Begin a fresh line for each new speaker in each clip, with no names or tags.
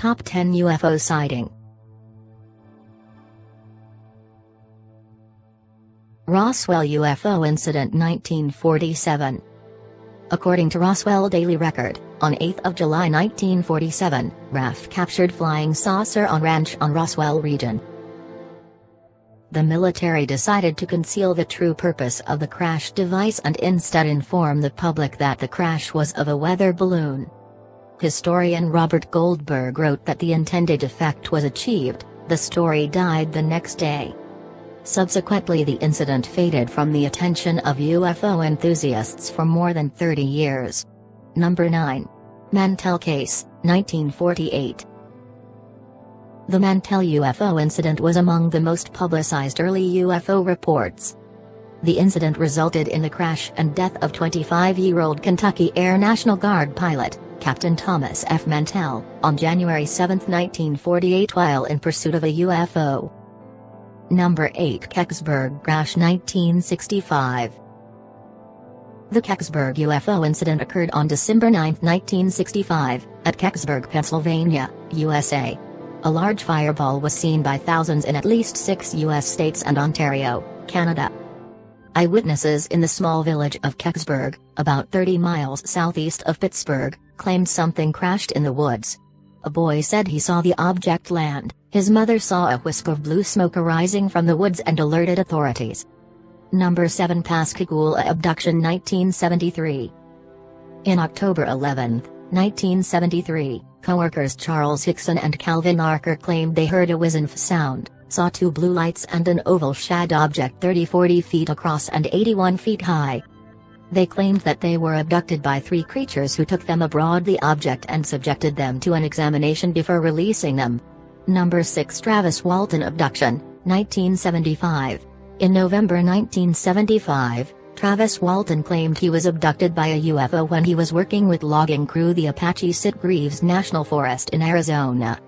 Top 10 UFO sighting. Roswell UFO Incident 1947. According to Roswell Daily Record, on 8 July 1947, RAF captured flying saucer on ranch on Roswell region. The military decided to conceal the true purpose of the crash device and instead inform the public that the crash was of a weather balloon. Historian Robert Goldberg wrote that the intended effect was achieved. The story died the next day. Subsequently, the incident faded from the attention of UFO enthusiasts for more than 30 years. Number 9. Mantell Case, 1948. The Mantell UFO incident was among the most publicized early UFO reports. The incident resulted in the crash and death of 25-year-old Kentucky Air National Guard pilot, Captain Thomas F. Mantell, on January 7, 1948 while in pursuit of a UFO. Number 8. Kecksburg Crash 1965. The Kecksburg UFO incident occurred on December 9, 1965, at Kecksburg, Pennsylvania, USA. A large fireball was seen by thousands in at least 6 U.S. states and Ontario, Canada. Eyewitnesses in the small village of Kecksburg, about 30 miles southeast of Pittsburgh, claimed something crashed in the woods. A boy said he saw the object land. His mother saw a wisp of blue smoke arising from the woods and alerted authorities. Number 7. Pascagoula Abduction 1973. In October 11, 1973, co-workers Charles Hickson and Calvin Archer claimed they heard a whiz-and sound, saw 2 blue lights and an oval shad object 30-40 feet across and 81 feet high. They claimed that they were abducted by 3 creatures who took them aboard the object and subjected them to an examination before releasing them. Number 6. Travis Walton Abduction, 1975. In November 1975, Travis Walton claimed he was abducted by a UFO when he was working with logging crew the Apache Sitgreaves National Forest in Arizona.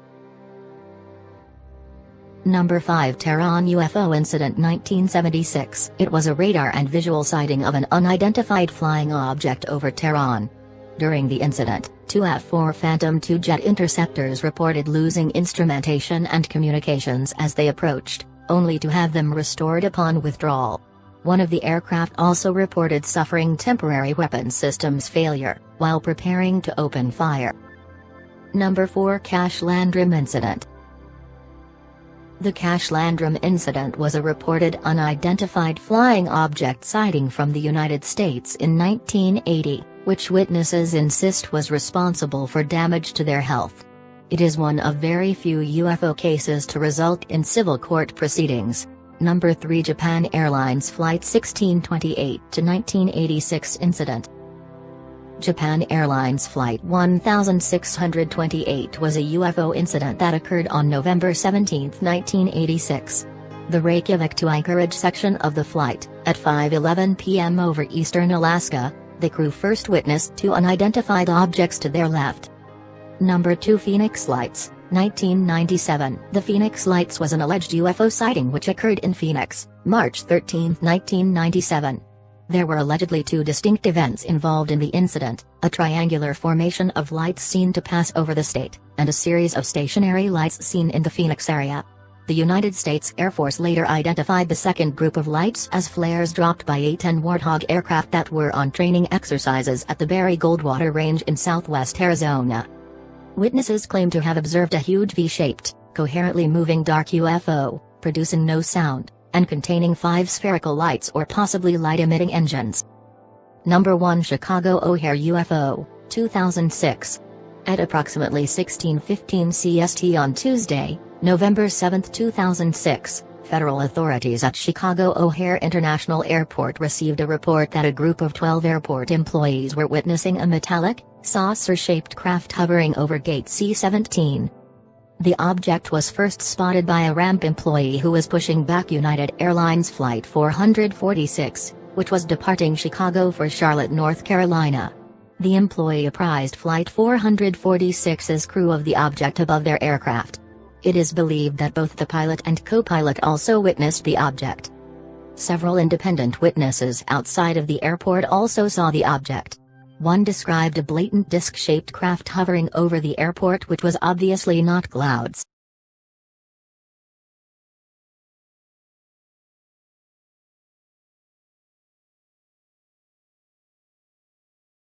Number 5. Tehran UFO Incident 1976. It was a radar and visual sighting of an unidentified flying object over Tehran. During the incident, 2 F-4 Phantom II jet interceptors reported losing instrumentation and communications as they approached, only to have them restored upon withdrawal. One of the aircraft also reported suffering temporary weapon systems failure, while preparing to open fire. Number 4. Cache Landrum Incident. The Cache Landrum incident was a reported unidentified flying object sighting from the United States in 1980, which witnesses insist was responsible for damage to their health. It is one of very few UFO cases to result in civil court proceedings. Number 3. Japan Airlines Flight 1628-1986 Incident. Japan Airlines Flight 1628 was a UFO incident that occurred on November 17, 1986. The Reykjavik to Anchorage section of the flight, at 5:11 p.m. over eastern Alaska, the crew first witnessed 2 unidentified objects to their left. Number 2. Phoenix Lights, 1997. The Phoenix Lights was an alleged UFO sighting which occurred in Phoenix, March 13, 1997. There were allegedly 2 distinct events involved in the incident, a triangular formation of lights seen to pass over the state, and a series of stationary lights seen in the Phoenix area. The United States Air Force later identified the second group of lights as flares dropped by A-10 Warthog aircraft that were on training exercises at the Berry Goldwater Range in southwest Arizona. Witnesses claim to have observed a huge V-shaped, coherently moving dark UFO, producing no sound, and containing 5 spherical lights or possibly light-emitting engines. Number 1. Chicago O'Hare UFO, 2006. At approximately 16:15 CST on Tuesday, November 7, 2006, federal authorities at Chicago O'Hare International Airport received a report that a group of 12 airport employees were witnessing a metallic, saucer-shaped craft hovering over Gate C-17. The object was first spotted by a ramp employee who was pushing back United Airlines Flight 446, which was departing Chicago for Charlotte, North Carolina. The employee apprised Flight 446's crew of the object above their aircraft. It is believed that both the pilot and co-pilot also witnessed the object. Several independent witnesses outside of the airport also saw the object. One described a blatant disc-shaped craft hovering over the airport which was obviously not clouds.